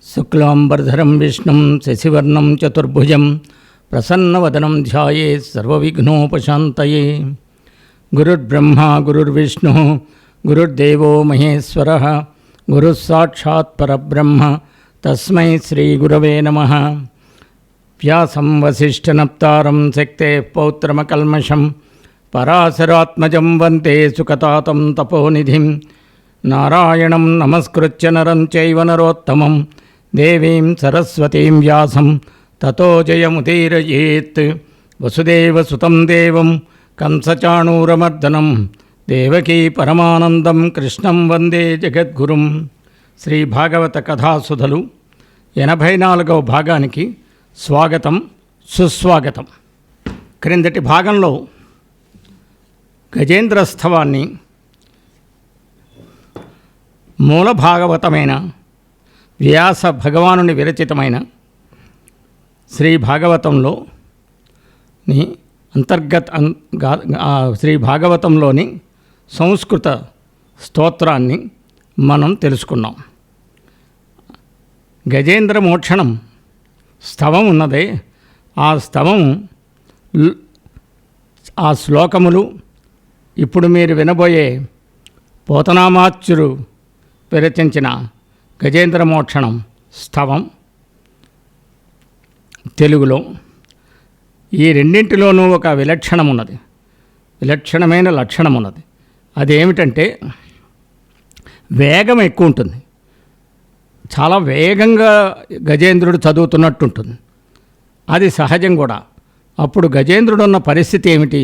శుక్లాంబరధరం విష్ణుం శశివర్ణం చతుర్భుజం ప్రసన్నవదనం ధ్యాయేత్ సర్వవిఘ్నోపశాంతయే. గురుర్బ్రహ్మ గురుర్విష్ణు గురుర్దేవో మహేశ్వరః గురుస్సాక్షాత్ పరబ్రహ్మ తస్మై శ్రీగురవే నమః. వ్యాసం వసిష్ఠనప్తారం శక్తేః పౌత్రమకల్మషం పరాశరాత్మజం వందే సుఖతాతం తపోనిధిం. నారాయణం నమస్కృత్య నరం చైవ నరోత్తమం దేవీం సరస్వతీం వ్యాసం తతో జయముదీరయేత్. వసుదేవసుతం దేవం కంసచాణూరమర్దనం దేవకీ పరమానందం కృష్ణం వందే జగద్గురుం. శ్రీ భాగవత కథాసుధలు 84వ భాగానికి స్వాగతం సుస్వాగతం. క్రిందటి భాగంలో గజేంద్రస్థవాన్ని మూల భాగవతమైన వ్యాస భగవానుని విరచితమైన శ్రీ భాగవతంలోని శ్రీ భాగవతంలోని సంస్కృత స్తోత్రాన్ని మనం తెలుసుకున్నాం. గజేంద్ర మోక్షణం స్తవం ఉన్నదే, ఆ స్తవం ఆ శ్లోకములు ఇప్పుడు మీరు వినబోయే పోతనామాచ్యురు విరచించిన గజేంద్ర మోక్షణం స్తవం తెలుగులో. ఈ రెండింటిలోనూ ఒక విలక్షణమైన లక్షణం ఉన్నది. అదేమిటంటే వేగం ఎక్కువ ఉంటుంది. చాలా వేగంగా గజేంద్రుడు చదువుతున్నట్టుంటుంది. అది సహజం కూడా. అప్పుడు గజేంద్రుడు ఉన్న పరిస్థితి ఏమిటి?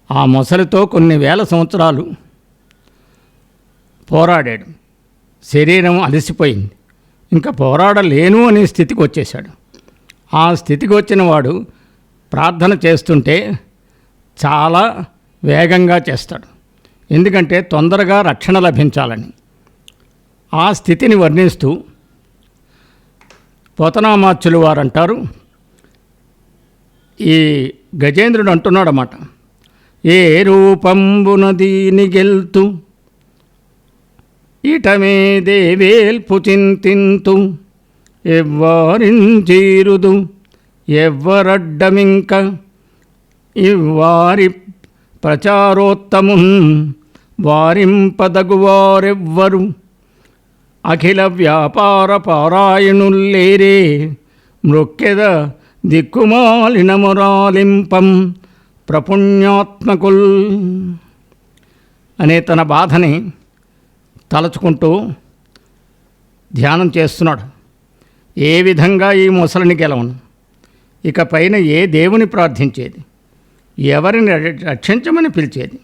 ఆ మొసలితో కొన్ని వేల సంవత్సరాలు పోరాడాడు. శరీరం అలసిపోయింది, ఇంకా పోరాడలేను అనే స్థితికి వచ్చేశాడు. ఆ స్థితికి వచ్చిన వాడు ప్రార్థన చేస్తుంటే చాలా వేగంగా చేస్తాడు, ఎందుకంటే తొందరగా రక్షణ లభించాలని. ఆ స్థితిని వర్ణిస్తూ పోతనామాచ్యులు వారు అంటారు, ఈ గజేంద్రుడు అంటున్నాడన్నమాట, ఏ రూపంబున దీని గెల్తు ఇటమే దేవేల్పు చింతింతు ఎవ్వారించీరుదు ఎవ్వరడ్డమింక ఇవ్వారి ప్రచారోత్తమున్ వారింపదగువారెవ్వరు అఖిల వ్యాపార పారాయణుల్లేరే మృక్కెద దిక్కుమాలిన మొరాలింపం ప్రపుణ్యాత్మకుల్ అనే తన బాధని తలచుకుంటూ ధ్యానం చేస్తున్నాడు. ఏ విధంగా ఈ ముసలిని గెలవను, ఇక పైన ఏ దేవుని ప్రార్థించేది, ఎవరిని రక్షించమని పిలిచేది?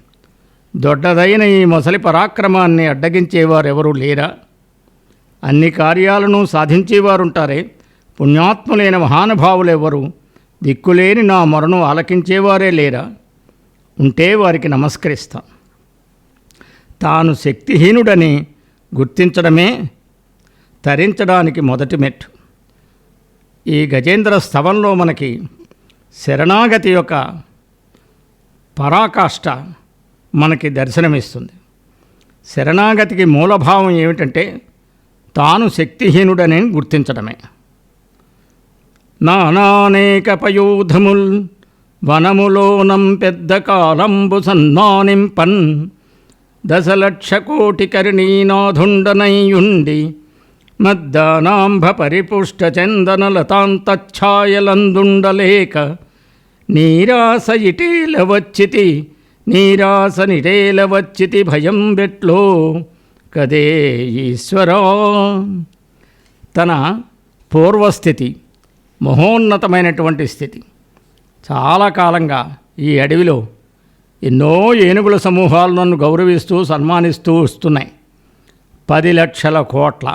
దొడ్డదైన ఈ ముసలి పరాక్రమాన్ని అడ్డగించేవారెవరూ లేరా? అన్ని కార్యాలను సాధించేవారుంటారే, పుణ్యాత్ములైన మహానుభావులెవరు దిక్కులేని నా మొరను ఆలకించేవారే లేరా? ఉంటే వారికి నమస్కరిస్తాం. తాను శక్తిహీనుడని గుర్తించడమే తరించడానికి మొదటి మెట్టు. ఈ గజేంద్ర స్తవంలో మనకి శరణాగతి యొక్క పరాకాష్ఠ మనకి దర్శనమిస్తుంది. శరణాగతికి మూలభావం ఏమిటంటే తాను శక్తిహీనుడని గుర్తించడమే. నానానేక పయూధముల్ వనములోనం పెద్ద కాలంబు సన్నానింపన్ దశలక్ష కోటి కరుణీనాథుండనయుండి మద్దానాంభ పరిపుష్ట చందనలతాంతఛాయలందుండలేక నీరాస నిటేల వచ్చితి భయం బెట్లో కదే ఈశ్వరా. తన పూర్వస్థితి మహోన్నతమైనటువంటి స్థితి. చాలా కాలంగా ఈ అడవిలో ఎన్నో ఏనుగుల సమూహాలు నన్ను గౌరవిస్తూ సన్మానిస్తూ వస్తున్నాయి. 10 లక్షల కోట్ల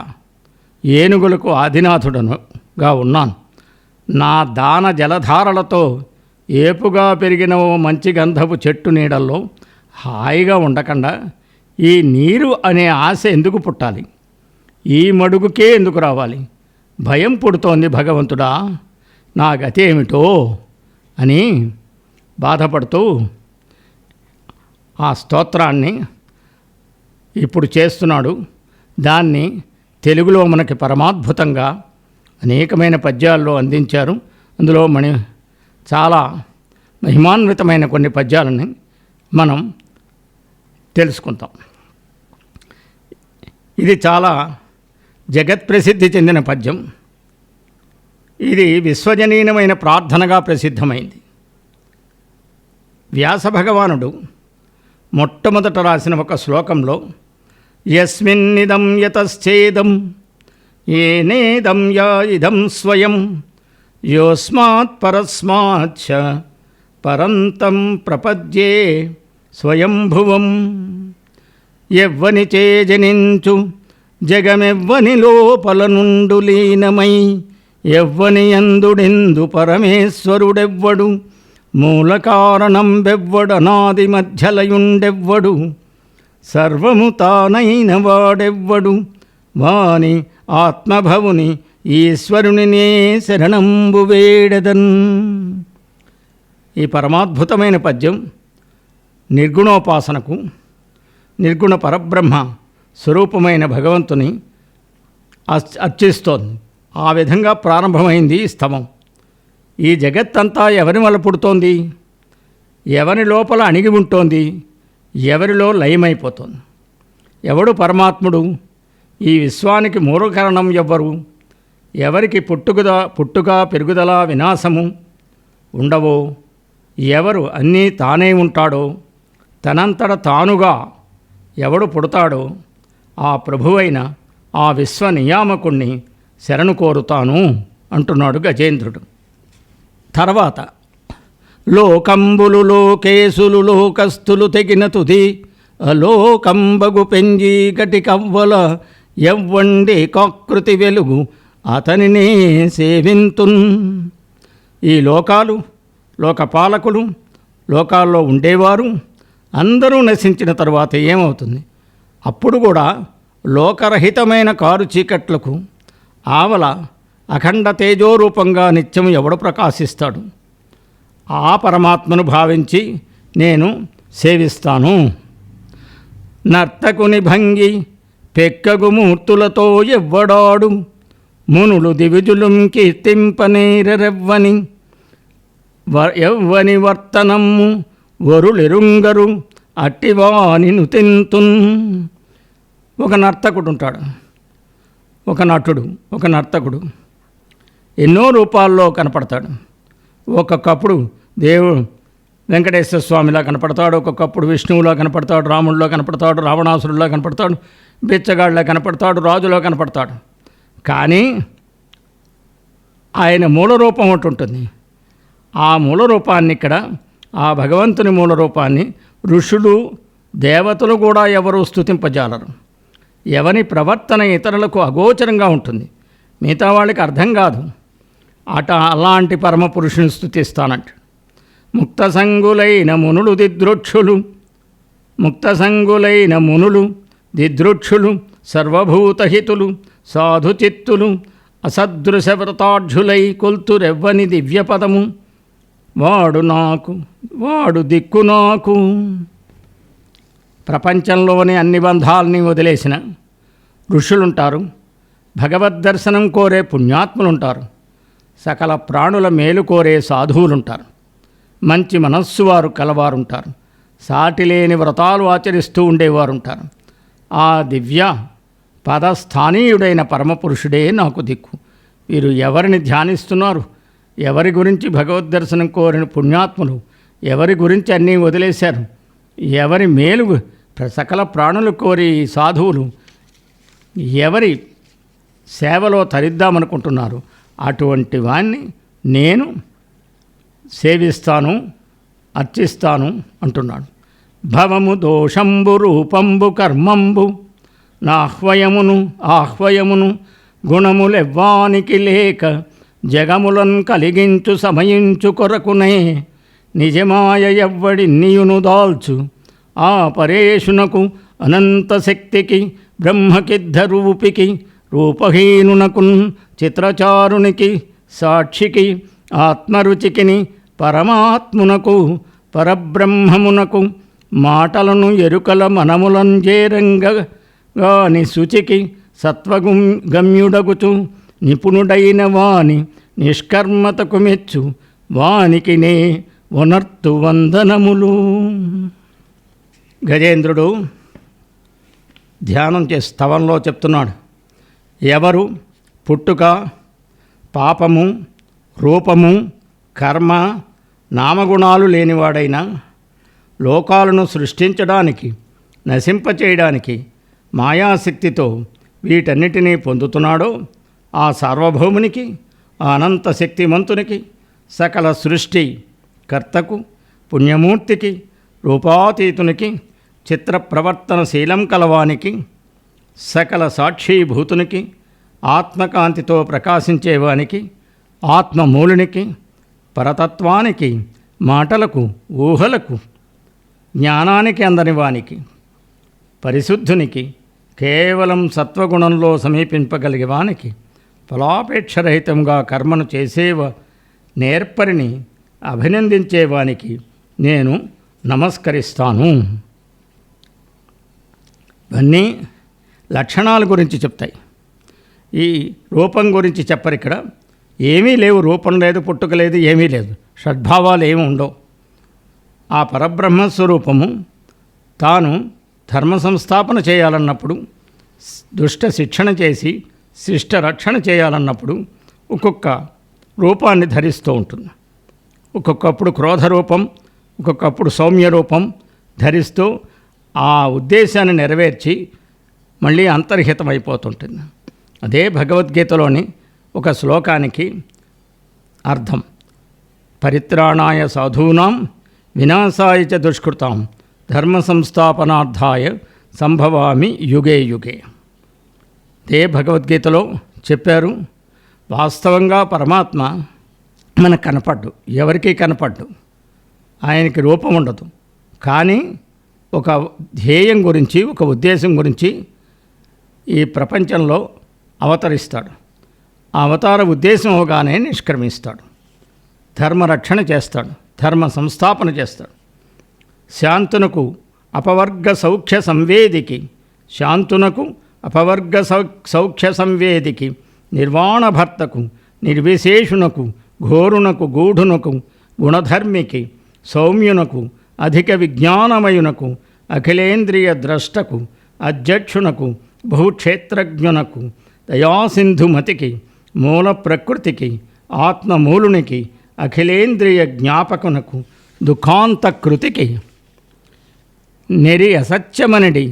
ఏనుగులకు ఆదినాథుడనుగా ఉన్నాను. నా దాన జలధారలతో ఏపుగా పెరిగిన ఓ మంచి గంధపు చెట్టు నీడల్లో హాయిగా ఉండకుండా ఈ నీరు అనే ఆశ ఎందుకు పుట్టాలి? ఈ మడుగుకే ఎందుకు రావాలి? భయం పుడుతోంది భగవంతుడా, నా గతి ఏమిటో అని బాధపడుతూ ఆ స్తోత్రాన్ని ఇప్పుడు చేస్తున్నాడు. దాన్ని తెలుగులో మనకి పరమాద్భుతంగా అనేకమైన పద్యాల్లో అందించారు. అందులో చాలా మహిమాన్వితమైన కొన్ని పద్యాలని మనం తెలుసుకుంటాం. ఇది చాలా జగత్ప్రసిద్ధి చెందిన పద్యం. ఇది విశ్వజనీనమైన ప్రార్థనగా ప్రసిద్ధమైంది. వ్యాస భగవానుడు మొట్టమొదట రాసిన ఒక శ్లోకంలో యస్మిన్నిదం యతశ్చేదం ఏనేదం యా ఇదం స్వయం యోస్మాత్ పరస్మాచ్చ పరంతం ప్రపద్యే స్వయంభువం. ఎవ్వని చేజనించు జగమెవ్వని లోపల నుండు లీనమై ఎవ్వని యందుడెందు పరమేశ్వరుడెవ్వడు మూల కారణం బెవ్వడనాది మధ్యలయుండెవ్వడు సర్వము తానైన వాడెవ్వడు వాని ఆత్మభవుని ఈశ్వరునినే శరణంబు వేడదన్. ఈ పరమాద్భుతమైన పద్యం నిర్గుణోపాసనకు, నిర్గుణ పరబ్రహ్మ స్వరూపమైన భగవంతుని అర్చిస్తోంది. ఆ విధంగా ప్రారంభమైంది ఈ స్తవం. ఈ జగత్తంతా ఎవరి వల్ల పుడుతోంది, ఎవరి లోపల అణిగి ఉంటోంది, ఎవరిలో లయమైపోతుంది. ఎవడు పరమాత్ముడు? ఈ విశ్వానికి మూల కారణం ఎవ్వరు? ఎవరికి పుట్టుక పెరుగుదల వినాశము ఉండవో, ఎవరు అన్నీ తానే ఉంటాడో, తనంతట తానుగా ఎవడు పుడతాడో ఆ ప్రభువైన ఆ విశ్వ నియామకుణ్ణి శరణు కోరుతాను అంటున్నాడు గజేంద్రుడు. తర్వాత లోకంబులు లోకేశులు లోకస్థులు తెగిన తుది అలోకంబగు పెంజీ గటి కవ్వల ఎవ్వండి కాకృతి వెలుగు అతనినే సేవింతున్. ఈ లోకాలు, లోకపాలకులు, లోకాల్లో ఉండేవారు అందరూ నశించిన తరువాత ఏమవుతుంది? అప్పుడు కూడా లోకరహితమైన కారు చీకట్లకు ఆవల అఖండ తేజోరూపంగా నిత్యం ఎవడు ప్రకాశిస్తాడు? ఆ పరమాత్మను భావించి నేను సేవిస్తాను. నర్తకుని భంగి పెక్కగు మూర్తులతో ఎవ్వడాడు మునులు దివిజులుం కీర్తింపనేరెవ్వని ఎవ్వని వర్తనమ్ము వరులెరుంగరు అట్టివాని నుతింతున్. ఒక నర్తకుడు ఉంటాడు, ఒక నటుడు, ఒక నర్తకుడు ఎన్నో రూపాల్లో కనపడతాడు. ఒక్కొక్కప్పుడు వెంకటేశ్వర స్వామిలా కనపడతాడు, ఒక్కొక్కప్పుడు విష్ణువులా కనపడతాడు, రాముడిలో కనపడతాడు, రావణాసురుడిలో కనపడతాడు, బిచ్చగాడిలో కనపడతాడు, రాజులో కనపడతాడు. కానీ ఆయన మూల రూపం ఒకటి ఉంటుంది. ఆ మూల రూపాన్ని ఇక్కడ, ఆ భగవంతుని మూల రూపాన్ని ఋషులు దేవతలు కూడా ఎవరూ స్తుతింపజాలరు. ఎవని ప్రవర్తన ఇతరులకు అగోచరంగా ఉంటుంది, మిగతా వాళ్ళకి అర్థం కాదు. అలాంటి పరమపురుషుని స్తుతిస్తానంట. ముక్తసంగులైన మునులు దిదృక్షులు సర్వభూతహితులు సాధుచిత్తులు అసదృశవ్రతాఢ్యులై కొల్తురెవ్వని దివ్యపదము వాడు దిక్కు నాకు. ప్రపంచంలోని అన్ని బంధాలని వదిలేసిన ఋషులుంటారు, భగవద్దర్శనం కోరే పుణ్యాత్ములుంటారు, సకల ప్రాణుల మేలు కోరే సాధువులుంటారు, మంచి మనస్సు వారు కలవారుంటారు, సాటిలేని వ్రతాలు ఆచరిస్తూ ఉండేవారుంటారు. ఆ దివ్య పదస్థానీయుడైన పరమపురుషుడే నాకు దిక్కు. వీరు ఎవరిని ధ్యానిస్తున్నారు? ఎవరి గురించి భగవద్దర్శనం కోరిన పుణ్యాత్ములు, ఎవరి గురించి అన్నీ వదిలేశారు, ఎవరి మేలు సకల ప్రాణులు కోరి సాధువులు ఎవరి సేవలో తరిద్దామనుకుంటున్నారు? అటువంటి వాణ్ణి నేను సేవిస్తాను, అర్చిస్తాను అంటున్నాడు. భవము దోషంబు రూపంబు కర్మంబు ఆహ్వయమును గుణములెవ్వానికి లేక జగములను కలిగించు సమయించు కొరకునే నిజమాయ ఎవ్వడిన్నియును దాల్చు ఆ పరేషునకు అనంత శక్తికి బ్రహ్మకిద్ధరూపికి రూపహీనునకున్ చిత్రచారునికి సాక్షికి ఆత్మరుచికిని పరమాత్మునకు పరబ్రహ్మమునకు మాటలను ఎరుకల మనములంజేరంగగాని శుచికి సత్వగమ్యుడగుచు నిపుణుడైన వాని నిష్కర్మతకు మెచ్చు వానికి నే వనర్తు వందనములు. గజేంద్రుడు ధ్యానం చేసి స్తవంలో చెప్తున్నాడు, ఎవరు పుట్టుక, పాపము, రూపము, కర్మ, నామగుణాలు లేనివాడైనా లోకాలను సృష్టించడానికి, నశింపచేయడానికి మాయాశక్తితో వీటన్నిటినీ పొందుతున్నాడో ఆ సార్వభౌమునికి, ఆ అనంత శక్తిమంతునికి, సకల సృష్టి కర్తకు, పుణ్యమూర్తికి, రూపాతీతునికి, చిత్ర ప్రవర్తనశీలం కలవానికి, సకల సాక్షీభూతునికి, ఆత్మకాంతితో ప్రకాశించేవానికి, ఆత్మమూలునికి, పరతత్వానికి, మాటలకు, ఊహలకు, జ్ఞానానికి అందని వానికి, పరిశుద్ధునికి, కేవలం సత్వగుణంలో సమీపింపగలిగే వానికి, ఫలాపేక్షరహితంగా కర్మను చేసేవ నేర్పరిని అభినందించేవానికి నేను నమస్కరిస్తాను. ఇవన్నీ లక్షణాల గురించి చెప్తాయి. ఈ రూపం గురించి చెప్పరు. ఇక్కడ ఏమీ లేవు, రూపం లేదు, పుట్టుక లేదు, ఏమీ లేదు, షడ్భావాలు ఏమి ఉండవు. ఆ పరబ్రహ్మస్వరూపము తాను ధర్మ సంస్థాపన చేయాలన్నప్పుడు, దుష్ట శిక్షణ చేసి శిష్ట రక్షణ చేయాలన్నప్పుడు ఒక్కొక్క రూపాన్ని ధరిస్తూ ఉంటుంది. ఒక్కొక్కప్పుడు క్రోధ రూపం, ఒక్కొక్కప్పుడు సౌమ్య రూపం ధరిస్తూ ఆ ఉద్దేశాన్ని నెరవేర్చి మళ్ళీ అంతర్హితమైపోతుంటుంది. అదే భగవద్గీతలోని ఒక శ్లోకానికి అర్థం. పరిత్రాణాయ సాధూనాం వినాశాయ చ దుష్కృతాం ధర్మ సంస్థాపనార్థాయ సంభవామి యుగే యుగే. అదే భగవద్గీతలో చెప్పారు. వాస్తవంగా పరమాత్మ మనకు కనపడ్డు, ఎవరికీ కనపడ్డు, ఆయనకి రూపం ఉండదు. కానీ ఒక ధ్యేయం గురించి, ఒక ఉద్దేశం గురించి ఈ ప్రపంచంలో అవతరిస్తాడు. ఆ అవతార ఉద్దేశం అవగానే నిష్క్రమిస్తాడు. ధర్మరక్షణ చేస్తాడు, ధర్మ సంస్థాపన చేస్తాడు. శాంతునకు అపవర్గ సౌఖ్య సంవేదికి, శాంతునకు అపవర్గ సౌఖ్య సంవేదికి, నిర్వాణభర్తకు, నిర్విశేషునకు, ఘోరునకు, గూఢునకు, గుణధర్మికి, సౌమ్యునకు, అధిక విజ్ఞానమయునకు, అఖిలేంద్రియ ద్రష్టకు, అధ్యక్షునకు, బహుక్షేత్రజ్ఞునకు, దయాసింధుమతికి, మూల ప్రకృతికి, ఆత్మమూలునికి, అఖిలేంద్రియ జ్ఞాపకునకు, దుఃఖాంతకృతికి, నెరి అసత్యమనడి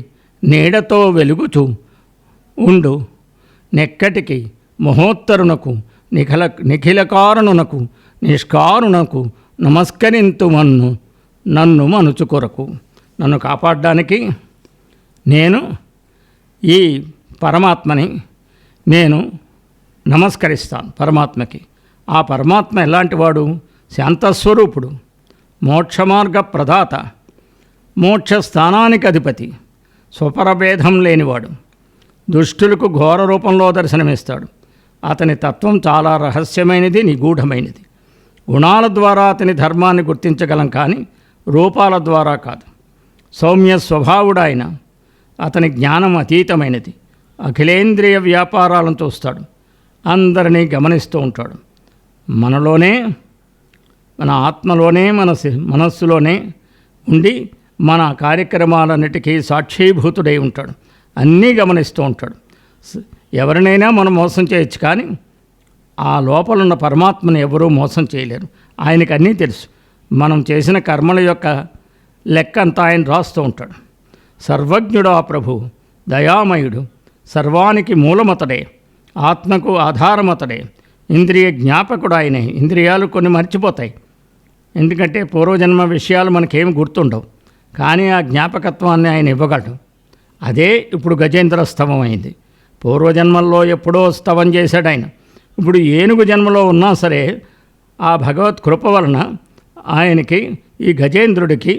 నీడతో వెలుగుచు ఉండు నెక్కటికి, మహోత్తరునకు, నిఖిలకారుణునకు, నిష్కారుణకు నమస్కరింతుమన్ను నన్ను మనుచు కొరకు. నన్ను కాపాడడానికి నేను ఈ పరమాత్మని నేను నమస్కరిస్తాను. పరమాత్మకి. ఆ పరమాత్మ ఎలాంటివాడు? శాంతస్వరూపుడు, మోక్షమార్గ ప్రదాత, మోక్ష స్థానానికి అధిపతి, స్వపరభేదం లేనివాడు, దుష్టులకు ఘోర రూపంలో దర్శనమిస్తాడు. అతని తత్వం చాలా రహస్యమైనది, నిగూఢమైనది. గుణాల ద్వారా అతని ధర్మాన్ని గుర్తించగలం, కానీ రూపాల ద్వారా కాదు. సౌమ్య స్వభావుడాయన, అతని జ్ఞానం అతీతమైనది. అఖిలేంద్రియ వ్యాపారాలను చూస్తాడు, అందరినీ గమనిస్తూ ఉంటాడు. మనలోనే, మన ఆత్మలోనే, మన మనస్సులోనే ఉండి మన కార్యక్రమాలన్నిటికీ సాక్షీభూతుడై ఉంటాడు. అన్నీ గమనిస్తూ ఉంటాడు. ఎవరినైనా మనం మోసం చేయొచ్చు, కానీ ఆ లోపలున్న పరమాత్మను ఎవరూ మోసం చేయలేరు. ఆయనకు అన్నీ తెలుసు. మనం చేసిన కర్మల యొక్క లెక్క అంతా ఆయన రాస్తూ ఉంటాడు. సర్వజ్ఞుడు ఆ ప్రభు, దయామయుడు, సర్వానికి మూలమతడే, ఆత్మకు ఆధారమతడే, ఇంద్రియ జ్ఞాపకుడు ఆయనే. ఇంద్రియాలు కొన్ని మర్చిపోతాయి, ఎందుకంటే పూర్వజన్మ విషయాలు మనకేమి గుర్తుండవు, కానీ ఆ జ్ఞాపకత్వాన్ని ఆయన ఇవ్వగలడు. అదే ఇప్పుడు గజేంద్ర స్తవం అయింది. పూర్వజన్మల్లో ఎప్పుడో స్తవం చేశాడు ఆయన. ఇప్పుడు ఏనుగు జన్మలో ఉన్నా సరే ఆ భగవత్ కృప వలన ఆయనకి, ఈ గజేంద్రుడికి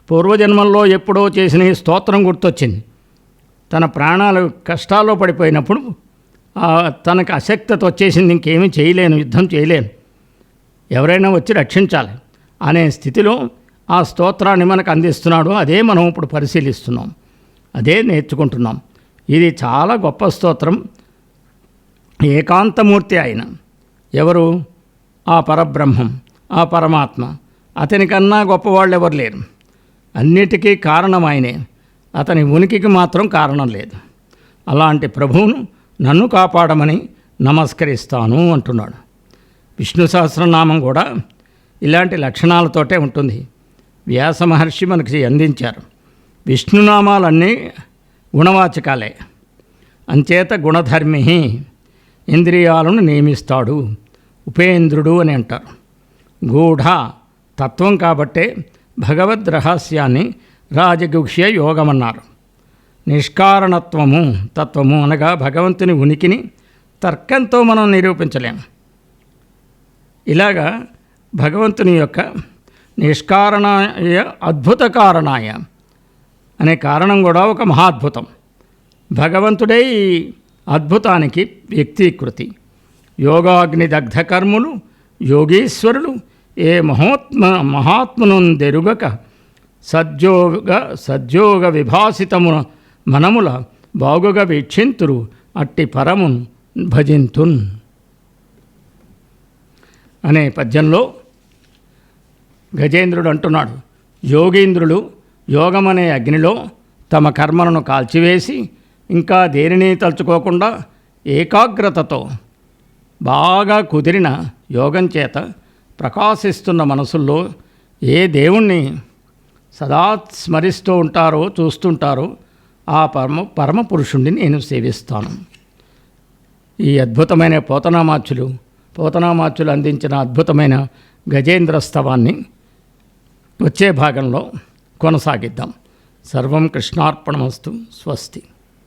పూర్వజన్మల్లో ఎప్పుడో చేసిన ఈ స్తోత్రం గుర్తొచ్చింది. తన ప్రాణాలు కష్టాల్లో పడిపోయినప్పుడు తనకు అశక్తత వచ్చేసింది, ఇంకేమీ చేయలేను, యుద్ధం చేయలేను, ఎవరైనా వచ్చి రక్షించాలి అనే స్థితిలో ఆ స్తోత్రాన్ని మనకు అందిస్తున్నాడు. అదే మనం ఇప్పుడు పరిశీలిస్తున్నాం, అదే నేర్చుకుంటున్నాం. ఇది చాలా గొప్ప స్తోత్రం. ఏకాంతమూర్తి ఆయన ఎవరు? ఆ పరబ్రహ్మం, ఆ పరమాత్మ. అతనికన్నా గొప్పవాళ్ళు ఎవరు లేరు. అన్నిటికీ కారణం ఆయనే. అతని ఉనికికి మాత్రం కారణం లేదు. అలాంటి ప్రభువును నన్ను కాపాడమని నమస్కరిస్తాను అంటున్నాడు. విష్ణు సహస్రనామం కూడా ఇలాంటి లక్షణాలతోటే ఉంటుంది. వ్యాస మహర్షి మనకి అందించారు. విష్ణునామాలన్నీ గుణవాచకాలే. అంచేత గుణధర్మి, ఇంద్రియాలను నియమిస్తాడు, ఉపేంద్రుడు అని అంటారు. గూఢ తత్వం కాబట్టే భగవద్ రహస్యాన్ని రాజగుహ్య యోగమన్నారు. నిష్కారణత్వము తత్వము అనగా భగవంతుని ఉనికిని తర్కంతో మనం నిరూపించలేము. ఇలాగా భగవంతుని యొక్క నిష్కారణాయ అద్భుత కారణాయ అనే కారణం కూడా ఒక మహాద్భుతం. భగవంతుడే ఈ అద్భుతానికి వ్యక్తీకృతి. యోగాగ్ని దగ్ధ కర్ములు యోగీశ్వరులు ఏ మహాత్మునుందెరుగక సజ్జోగ విభాసితమున మనముల బాగుగా వీక్షింతురు అట్టి పరమున్ భజింతున్ అనే పద్యంలో గజేంద్రుడు అంటున్నాడు, యోగీంద్రులు యోగమనే అగ్నిలో తమ కర్మలను కాల్చివేసి ఇంకా దేనిని తలుచుకోకుండా ఏకాగ్రతతో బాగా కుదిరిన యోగం చేత ప్రకాశిస్తున్న మనసుల్లో ఏ దేవుణ్ణి సదా స్మరిస్తూ ఉంటారో చూస్తుంటారో ఆ పరమపురుషుణ్ణి నేను సేవిస్తాను. ఈ అద్భుతమైన పోతనామాచ్యులు అందించిన అద్భుతమైన గజేంద్ర స్తవాన్ని వచ్చే భాగంలో కొనసాగిద్దాం. సర్వం కృష్ణార్పణమస్తు. స్వస్తి.